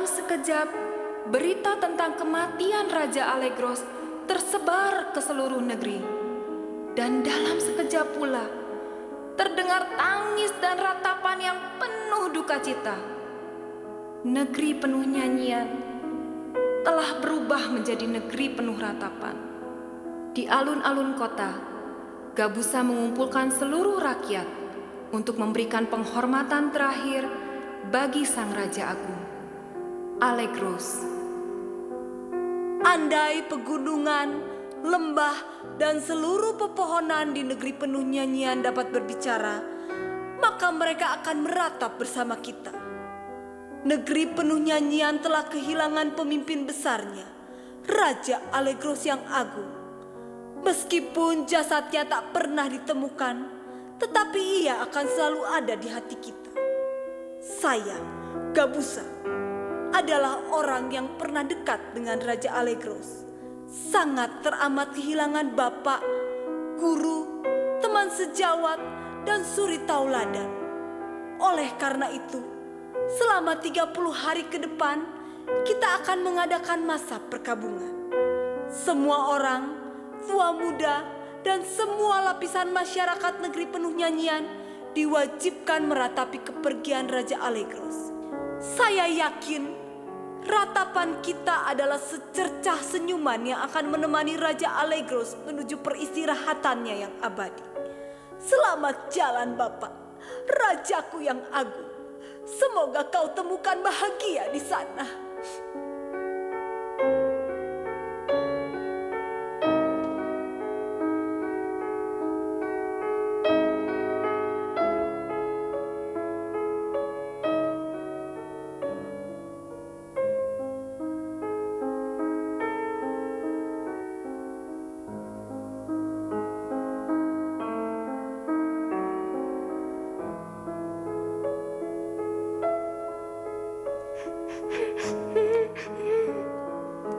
dalam sekejap, berita tentang kematian Raja Allegros tersebar ke seluruh negeri. Dan dalam sekejap pula, terdengar tangis dan ratapan yang penuh duka cita. Negeri penuh nyanyian telah berubah menjadi negeri penuh ratapan. Di alun-alun kota, Gabusa mengumpulkan seluruh rakyat untuk memberikan penghormatan terakhir bagi Sang Raja Agung, Allegros. Andai pegunungan, lembah, dan seluruh pepohonan di negeri penuh nyanyian dapat berbicara, maka mereka akan meratap bersama kita. Negeri penuh nyanyian telah kehilangan pemimpin besarnya, Raja Allegros yang agung. Meskipun jasadnya tak pernah ditemukan, tetapi ia akan selalu ada di hati kita. Saya, Gabusa, adalah orang yang pernah dekat dengan Raja Allegros. Sangat teramat kehilangan bapak, guru, teman sejawat, dan suri tauladan. Oleh karena itu, selama 30 hari ke depan, kita akan mengadakan masa perkabungan. Semua orang, tua muda, dan semua lapisan masyarakat negeri penuh nyanyian diwajibkan meratapi kepergian Raja Allegros. Saya yakin ratapan kita adalah secercah senyuman yang akan menemani Raja Allegros menuju peristirahatannya yang abadi. Selamat jalan Bapak, Rajaku yang agung. Semoga kau temukan bahagia di sana.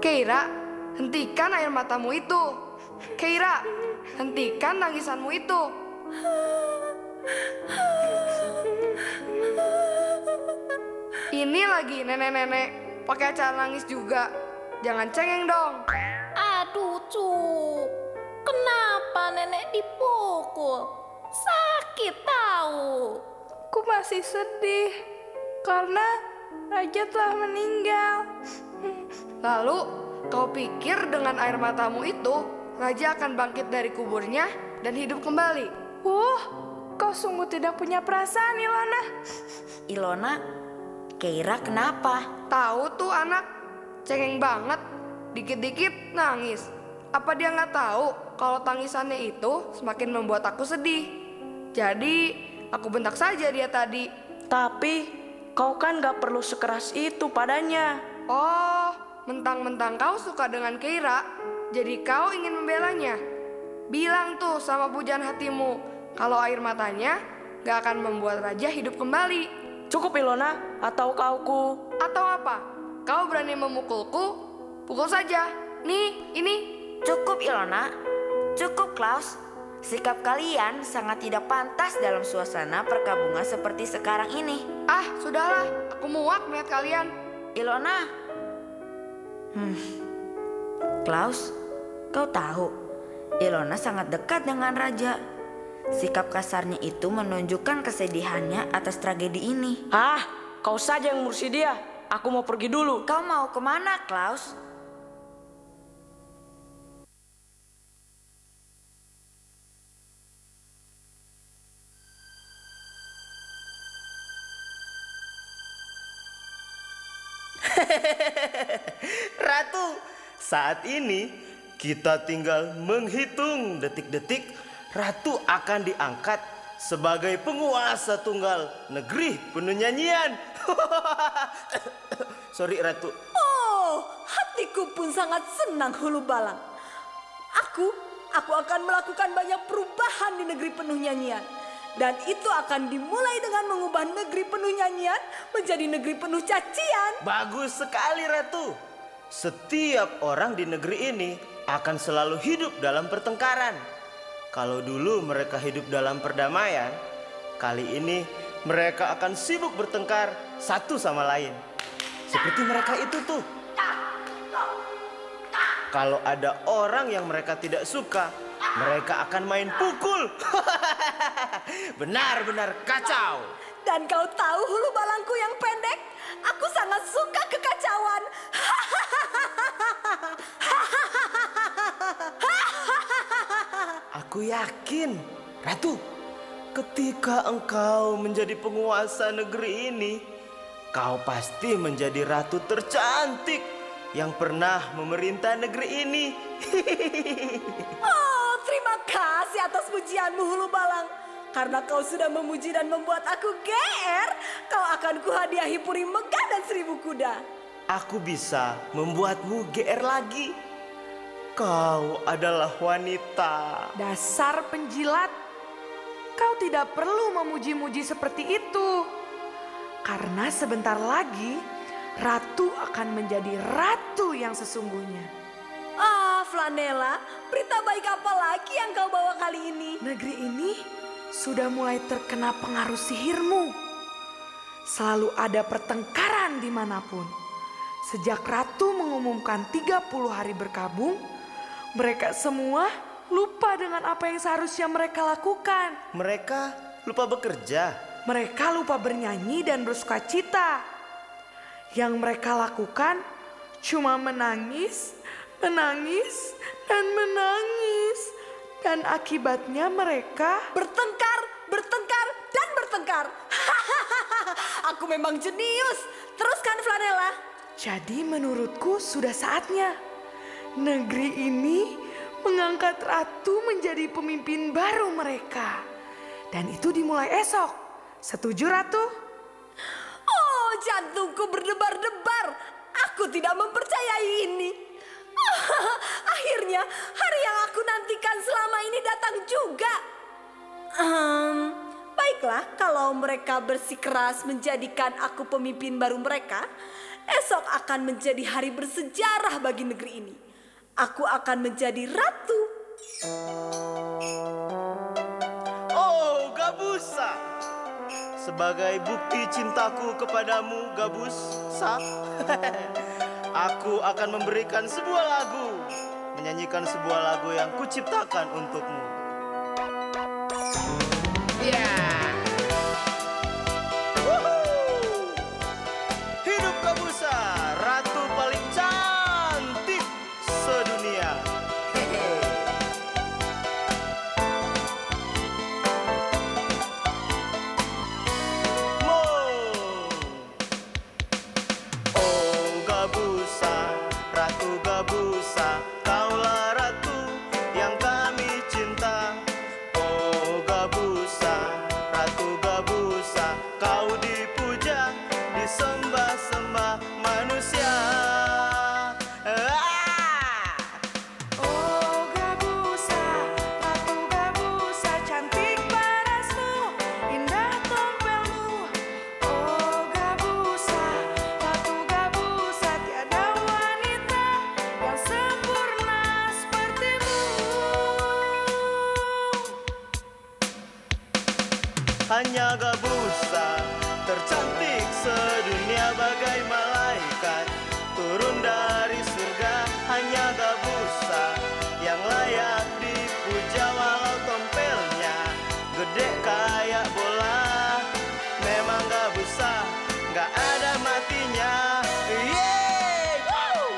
Keira, hentikan air matamu itu. Keira, hentikan tangisanmu itu. Ini lagi nenek-nenek pakai acara nangis juga. Jangan cengeng dong. Aduh, Cuk. Kenapa nenek dipukul? Sakit tahu. Aku masih sedih karena Raja telah meninggal. Lalu, kau pikir dengan air matamu itu, Raja akan bangkit dari kuburnya dan hidup kembali? Kau sungguh tidak punya perasaan, Ilona. Ilona, Keira kenapa? Tahu tuh anak, cengeng banget. Dikit-dikit nangis. Apa dia nggak tahu kalau tangisannya itu semakin membuat aku sedih? Jadi, aku bentak saja dia tadi. Tapi, kau kan gak perlu sekeras itu padanya. Oh, mentang-mentang kau suka dengan Keira, jadi kau ingin membelanya. Bilang tuh sama pujaan hatimu, kalau air matanya gak akan membuat Raja hidup kembali. Cukup Ilona, atau kau Atau apa? Kau berani memukulku? Pukul saja. Nih, ini. Cukup Ilona, cukup Klaus. Sikap kalian sangat tidak pantas dalam suasana perkabungan seperti sekarang ini. Ah, sudahlah, aku muak melihat kalian. Ilona. Klaus, kau tahu, Ilona sangat dekat dengan Raja. Sikap kasarnya itu menunjukkan kesedihannya atas tragedi ini. Kau saja yang ngurusi dia. Aku mau pergi dulu. Kau mau kemana, Klaus? Ratu, saat ini kita tinggal menghitung detik-detik Ratu akan diangkat sebagai penguasa tunggal negeri penuh nyanyian. Sorry Ratu. Oh, hatiku pun sangat senang hulu balang. Aku akan melakukan banyak perubahan di negeri penuh nyanyian. Dan itu akan dimulai dengan mengubah negeri penuh nyanyian menjadi negeri penuh cacian. Bagus sekali Ratu. Setiap orang di negeri ini akan selalu hidup dalam pertengkaran. Kalau dulu mereka hidup dalam perdamaian, kali ini mereka akan sibuk bertengkar satu sama lain. seperti mereka itu tuh. Kalau ada orang yang mereka tidak suka, mereka akan main pukul. Benar-benar kacau. Dan kau tahu hulu balangku yang pendek? Aku sangat suka kekacauan. Aku yakin, Ratu, ketika engkau menjadi penguasa negeri ini, kau pasti menjadi ratu tercantik yang pernah memerintah negeri ini. Oh, terima kasih atas pujianmu hulu balang. Karena kau sudah memuji dan membuat aku GR, kau akan kuhadiahi puri megah dan 1000 kuda. Aku bisa membuatmu GR lagi. Kau adalah wanita. Dasar penjilat, kau tidak perlu memuji-muji seperti itu. Karena sebentar lagi, ratu akan menjadi ratu yang sesungguhnya. Ah, Flanela, berita baik apa lagi yang kau bawa kali ini? Negeri ini sudah mulai terkena pengaruh sihirmu. Selalu ada pertengkaran dimanapun. Sejak ratu mengumumkan 30 hari berkabung, mereka semua lupa dengan apa yang seharusnya mereka lakukan. Mereka lupa bekerja. Mereka lupa bernyanyi dan bersukacita. Yang mereka lakukan cuma menangis, menangis, dan menangis. Dan akibatnya mereka Bertengkar, bertengkar, dan bertengkar. Aku memang jenius. Teruskan, Flanela. Jadi menurutku sudah saatnya negeri ini mengangkat ratu menjadi pemimpin baru mereka. Dan itu dimulai esok. Setuju, Ratu? Oh, jantungku berdebar-debar. Aku tidak mempercayai ini. Akhirnya hari yang aku nantikan selama ini datang juga. Baiklah, kalau mereka bersikeras menjadikan aku pemimpin baru mereka, esok akan menjadi hari bersejarah bagi negeri ini. Aku akan menjadi ratu. Oh, Gabusa. Sebagai bukti cintaku kepadamu, Gabusa, aku akan memberikan sebuah lagu, menyanyikan sebuah lagu yang kuciptakan untukmu. Hidup Gabusa, ratu paling cantik sedunia. Oh Gabusa, Ratu Gabusa, kaulah ratu yang kami cinta. Oh Gabusa, Ratu Gabusa, kau dipuja, disembah-sembah manusia. Oh Gabusa, Ratu Gabusa, cantik parasmu, indah tompelmu. Oh Gabusa, Ratu Gabusa, tiada wanita yang sempurna sepertimu. Hanya Gabusa tercantik sedunia bagai malaikat turun dari surga. Hanya Gabusa yang layak dipuja walau tompelnya gede kayak bola. Memang Gabusa gak ada matinya. Yeay! Woo!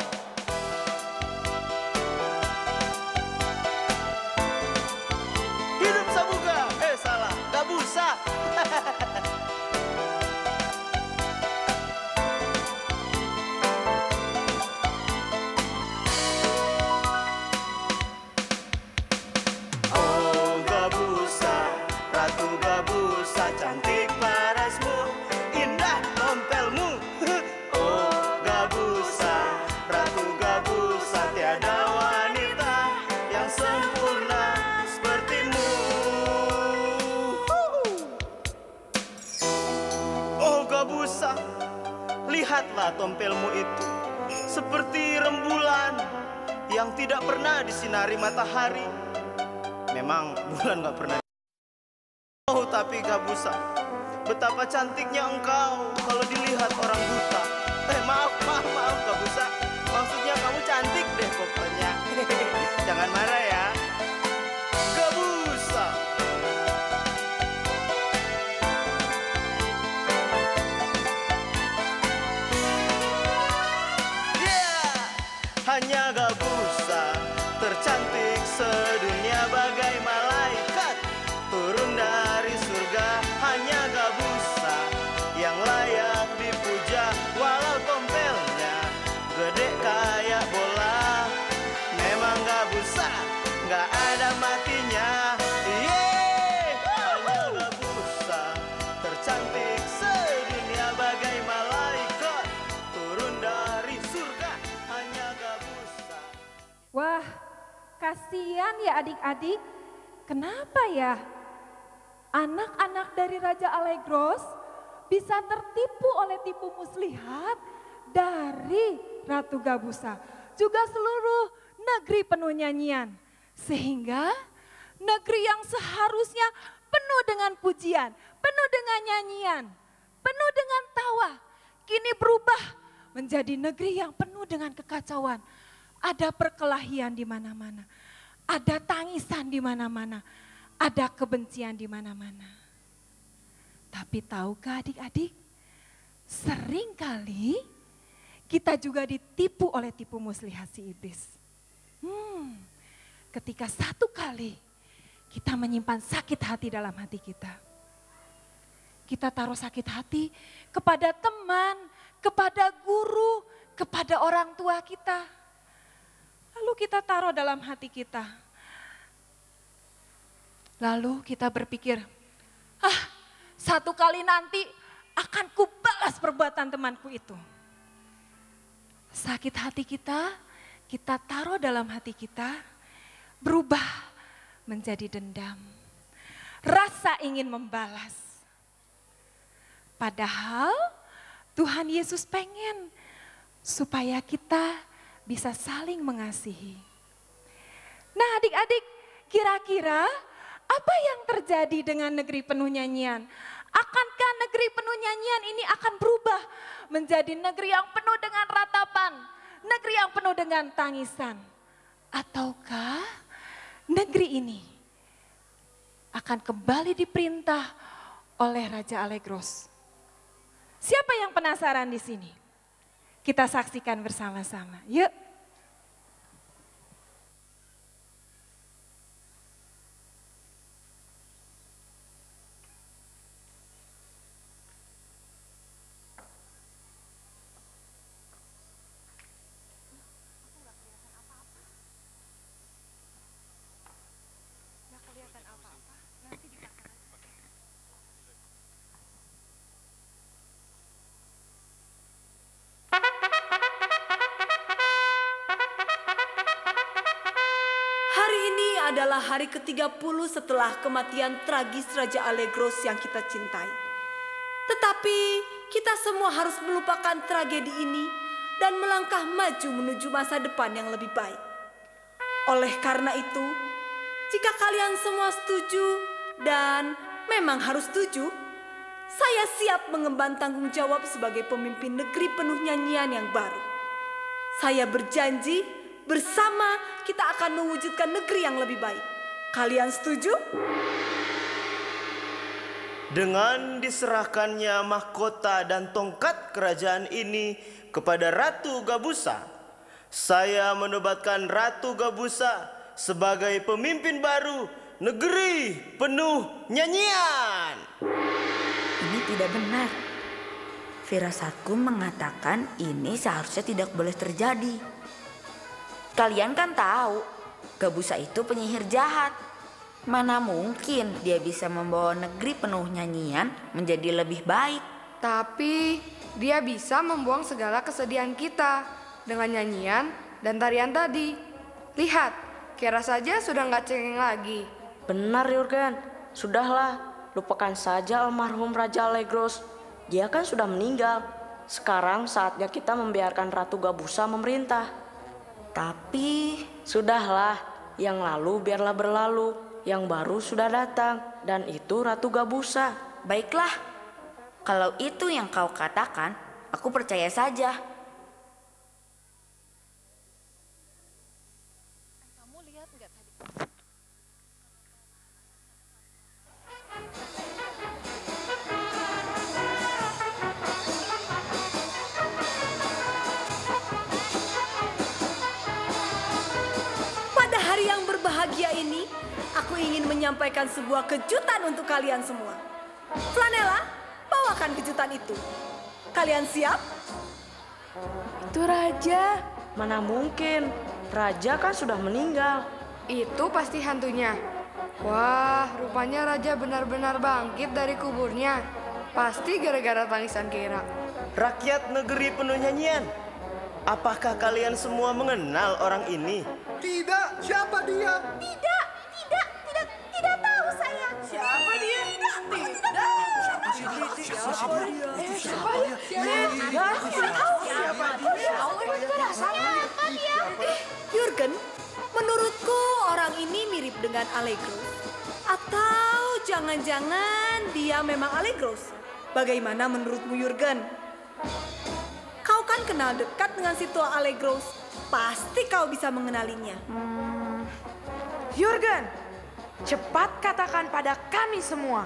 Hidup Sabuga, salah, Gabusa. Oh Gabusa, Ratu Gabusa, cantik parasmu, indah tompelmu. Oh Gabusa, Ratu Gabusa, tiada wanita yang sempurna sepertimu. Oh Gabusa, lihatlah tompelmu itu seperti rembulan yang tidak pernah disinari matahari. Memang bulan gak pernah. Oh tapi Gabusa, betapa cantiknya engkau kalau dilihat orang buta. Maaf hanya Gabusa, tercantik sedunia bagai malaikat, turun dari surga hanya Gabusa, yang layak dipuja walau tompelnya gede kayak bola. Memang Gabusa nggak ada matinya. Hanya Gabusa, tercantik sedunia bagai malaikat, turun dari surga hanya Gabusa. Wah, kasihan ya adik-adik. Kenapa ya? Anak-anak dari Raja Allegros bisa tertipu oleh tipu muslihat dari Ratu Gabusa. Juga seluruh negeri penuh nyanyian. Sehingga negeri yang seharusnya penuh dengan pujian, penuh dengan nyanyian, penuh dengan tawa, kini berubah menjadi negeri yang penuh dengan kekacauan. Ada perkelahian di mana-mana, ada tangisan di mana-mana, ada kebencian di mana-mana. Tapi tahukah adik-adik, seringkali kita juga ditipu oleh tipu muslihat si iblis. Ketika satu kali kita menyimpan sakit hati dalam hati kita. Kita taruh sakit hati kepada teman, kepada guru, kepada orang tua kita. Lalu kita taruh dalam hati kita. Lalu kita berpikir, satu kali nanti akan kubalas perbuatan temanku itu. Sakit hati kita taruh dalam hati kita, berubah menjadi dendam. Rasa ingin membalas. Padahal Tuhan Yesus pengen supaya kita bisa saling mengasihi. Nah adik-adik, kira-kira apa yang terjadi dengan negeri penuh nyanyian? Akankah negeri penuh nyanyian ini akan berubah menjadi negeri yang penuh dengan ratapan, negeri yang penuh dengan tangisan? Ataukah negeri ini akan kembali diperintah oleh Raja Allegros? Siapa yang penasaran di sini? Kita saksikan bersama-sama. Yuk. Hari ini adalah hari ke-30 setelah kematian tragis Raja Allegros yang kita cintai. Tetapi kita semua harus melupakan tragedi ini dan melangkah maju menuju masa depan yang lebih baik. Oleh karena itu, jika kalian semua setuju dan memang harus setuju, saya siap mengemban tanggung jawab sebagai pemimpin negeri penuh nyanyian yang baru. Saya berjanji bersama kita akan mewujudkan negeri yang lebih baik. Kalian setuju? Dengan diserahkannya mahkota dan tongkat kerajaan ini kepada Ratu Gabusa, saya menobatkan Ratu Gabusa sebagai pemimpin baru negeri penuh nyanyian. Ini tidak benar. Firasatku mengatakan ini seharusnya tidak boleh terjadi. Kalian kan tahu, Gabusa itu penyihir jahat. Mana mungkin dia bisa membawa negeri penuh nyanyian menjadi lebih baik. Tapi dia bisa membuang segala kesedihan kita dengan nyanyian dan tarian tadi. Lihat, kira saja sudah nggak cengeng lagi. Benar Jurgen, sudahlah, lupakan saja almarhum Raja Allegros. Dia kan sudah meninggal. Sekarang saatnya kita membiarkan Ratu Gabusa memerintah. Tapi sudahlah, yang lalu biarlah berlalu, yang baru sudah datang, dan itu Ratu Gabusa. baiklah, kalau itu yang kau katakan, aku percaya saja. Kamu lihat nggak tadi? berbahagia ini, aku ingin menyampaikan sebuah kejutan untuk kalian semua. Flanela, bawakan kejutan itu. Kalian siap? Itu raja. Mana mungkin, raja kan sudah meninggal. Itu pasti hantunya. Wah, rupanya raja benar-benar bangkit dari kuburnya. Pasti gara-gara tangisan Keira. Rakyat negeri penuh nyanyian, apakah kalian semua mengenal orang ini? Tidak, siapa dia? Tidak tahu saya. Siapa dia? Jurgen, menurutku orang ini mirip dengan Allegro. Atau jangan-jangan dia memang Allegros. Bagaimana menurutmu, Jurgen? Kau kan kenal dekat dengan si tua Allegros. Pasti kau bisa mengenalinya. Jurgen, cepat katakan pada kami semua.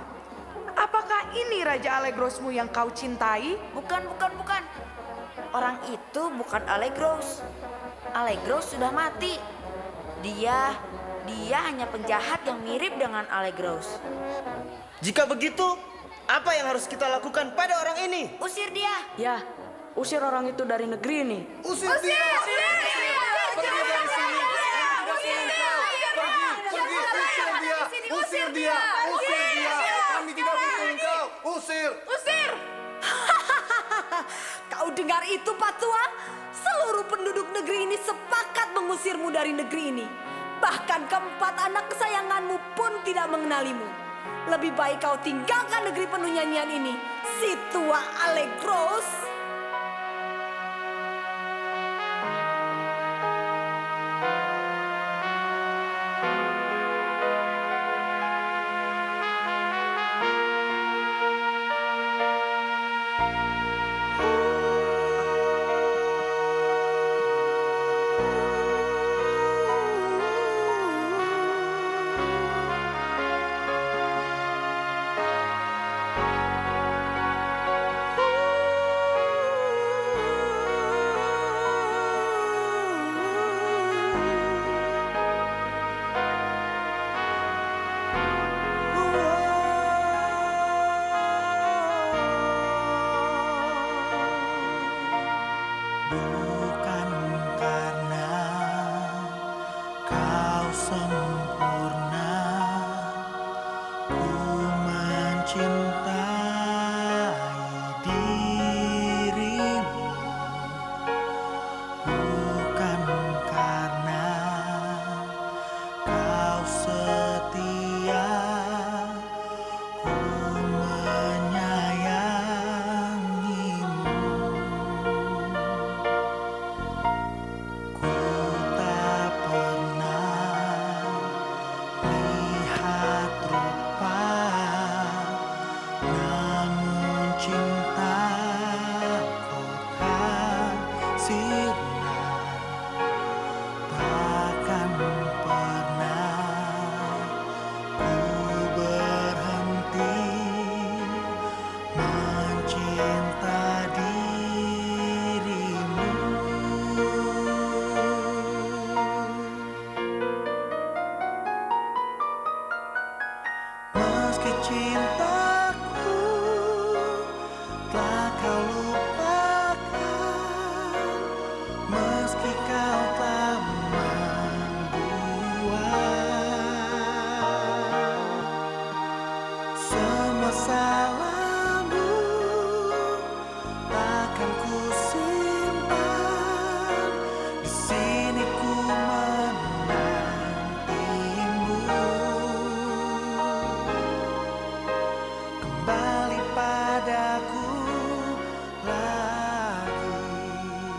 Apakah ini Raja Allegrosmu yang kau cintai? Bukan. Orang itu bukan Allegros. Allegros sudah mati. Dia hanya penjahat yang mirip dengan Allegros. Jika begitu, apa yang harus kita lakukan pada orang ini? Usir dia. Ya, usir orang itu dari negeri ini. Usir dia! Pergi dari sini! Usir dia! Kami tidak butuh engkau! Usir! Kau dengar itu, Pak Tua? Seluruh penduduk negeri ini sepakat mengusirmu dari negeri ini. Bahkan keempat anak kesayanganmu pun tidak mengenalimu. Lebih baik kau tinggalkan negeri penuh nyanyian ini, si tua Allegros.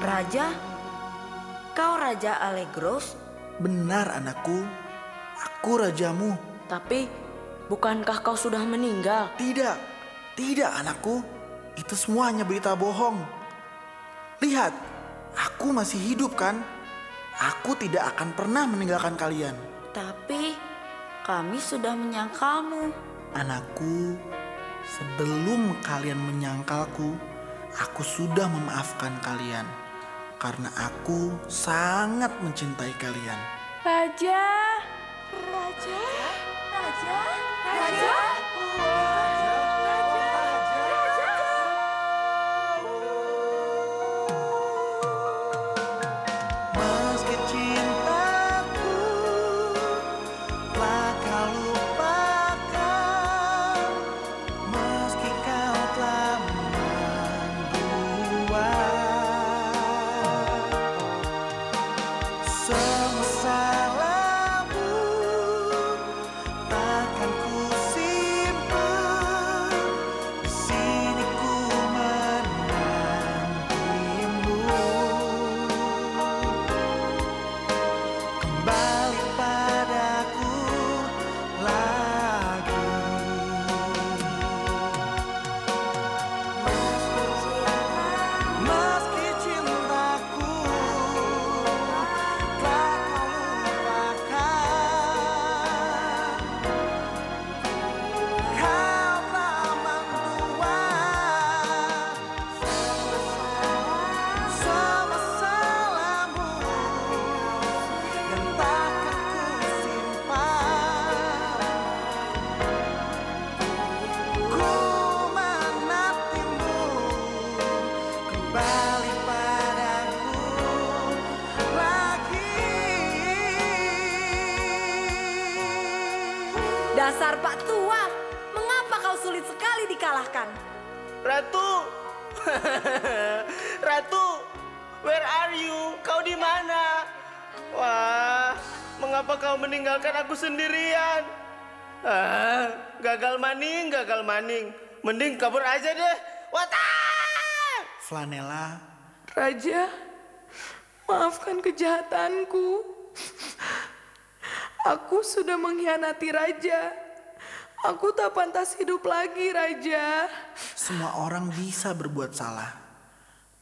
Raja? Kau Raja Allegros? Benar anakku, aku rajamu. Tapi, bukankah kau sudah meninggal? Tidak anakku, itu semua hanya berita bohong. Lihat, aku masih hidup kan? Aku tidak akan pernah meninggalkan kalian. Tapi, kami sudah menyangkalmu. Anakku, sebelum kalian menyangkalku, aku sudah memaafkan kalian. Karena aku sangat mencintai kalian. Raja, Meski cintaku telah kau lupakan, meski kau telah membuat semua salahmu, takkan ku simpan. Di sini ku menantimu. Kembali padaku lagi. Meski cintaku telah kau lupakan, kau telah membuat semua salahmu yang takkan ku simpan. Ku menantimu, kembali padaku lagi. Dasar Pak Tua, mengapa kau sulit sekali dikalahkan? Ratu. Ratu, where are you? Kau di mana? Wah, mengapa kau meninggalkan aku sendirian? Gagal maning, gagal maning. Mending kabur aja deh. Wata! Flanela, Raja, maafkan kejahatanku. Aku sudah mengkhianati Raja. Aku tak pantas hidup lagi, Raja. semua orang bisa berbuat salah.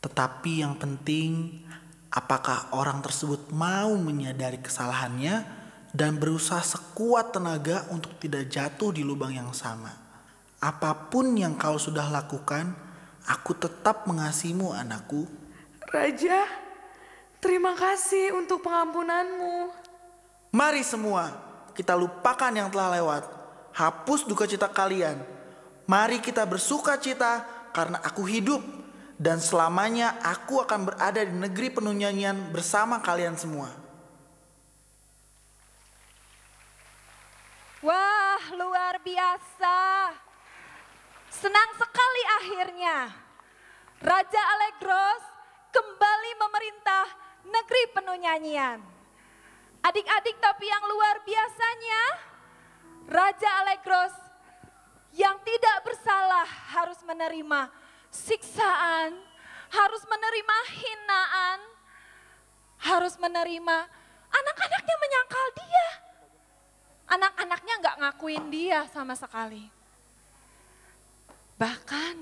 Tetapi yang penting, apakah orang tersebut mau menyadari kesalahannya dan berusaha sekuat tenaga untuk tidak jatuh di lubang yang sama. Apapun yang kau sudah lakukan, aku tetap mengasihimu, anakku. Raja, terima kasih untuk pengampunanmu. Mari semua, kita lupakan yang telah lewat. Hapus duka cita kalian. Mari kita bersuka cita karena aku hidup. Dan selamanya aku akan berada di negeri penuh nyanyian bersama kalian semua. Wah, luar biasa. Senang sekali akhirnya. Raja Allegros kembali memerintah negeri penuh nyanyian. Adik-adik, tapi yang luar biasanya, Raja Allegros yang tidak bersalah harus menerima siksaan, harus menerima hinaan, harus menerima anak-anaknya menyangkal dia. Anak-anaknya nggak ngakuin dia sama sekali. Bahkan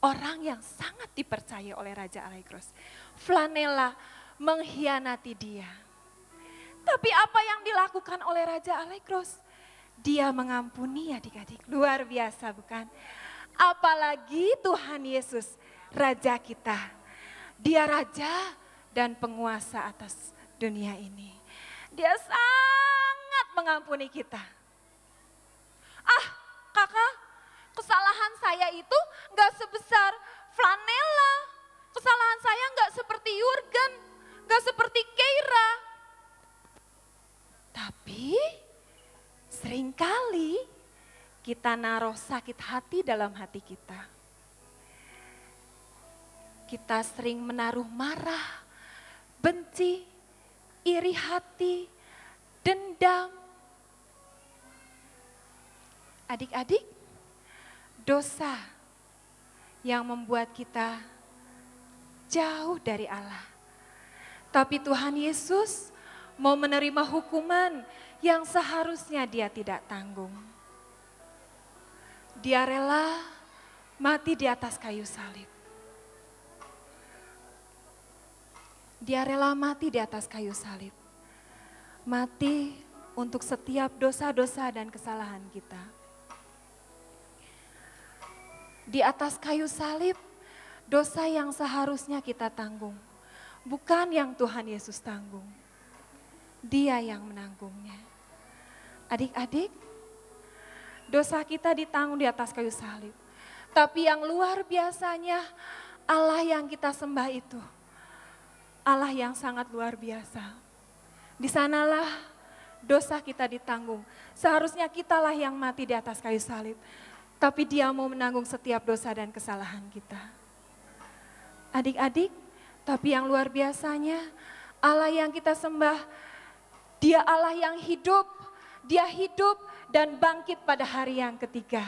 orang yang sangat dipercaya oleh Raja Allegros, Flanela, mengkhianati dia. Tapi apa yang dilakukan oleh Raja Allegros? Dia mengampuni adik-adik, luar biasa bukan? Apalagi Tuhan Yesus, Raja kita. Dia Raja dan penguasa atas dunia ini. Dia sangat mengampuni kita. Ah, kakak, kesalahan saya itu gak sebesar Flanela. Kesalahan saya gak seperti Jurgen, gak seperti Keira. Tapi seringkali kita naruh sakit hati dalam hati kita. Kita sering menaruh marah, benci, iri hati, dendam. Adik-adik, dosa yang membuat kita jauh dari Allah. Tapi Tuhan Yesus mau menerima hukuman yang seharusnya dia tidak tanggung. Dia rela mati di atas kayu salib. Dia rela mati di atas kayu salib. Mati untuk setiap dosa-dosa dan kesalahan kita. Di atas kayu salib, dosa yang seharusnya kita tanggung. Bukan yang Tuhan Yesus tanggung. Dia yang menanggungnya. Adik-adik, dosa kita ditanggung di atas kayu salib. Tapi yang luar biasanya Allah yang kita sembah itu, Allah yang sangat luar biasa. Di sanalah dosa kita ditanggung. Seharusnya kitalah yang mati di atas kayu salib. Tapi Dia mau menanggung setiap dosa dan kesalahan kita. Adik-adik, tapi yang luar biasanya Allah yang kita sembah, Dia Allah yang hidup. Dia hidup dan bangkit pada hari yang ketiga.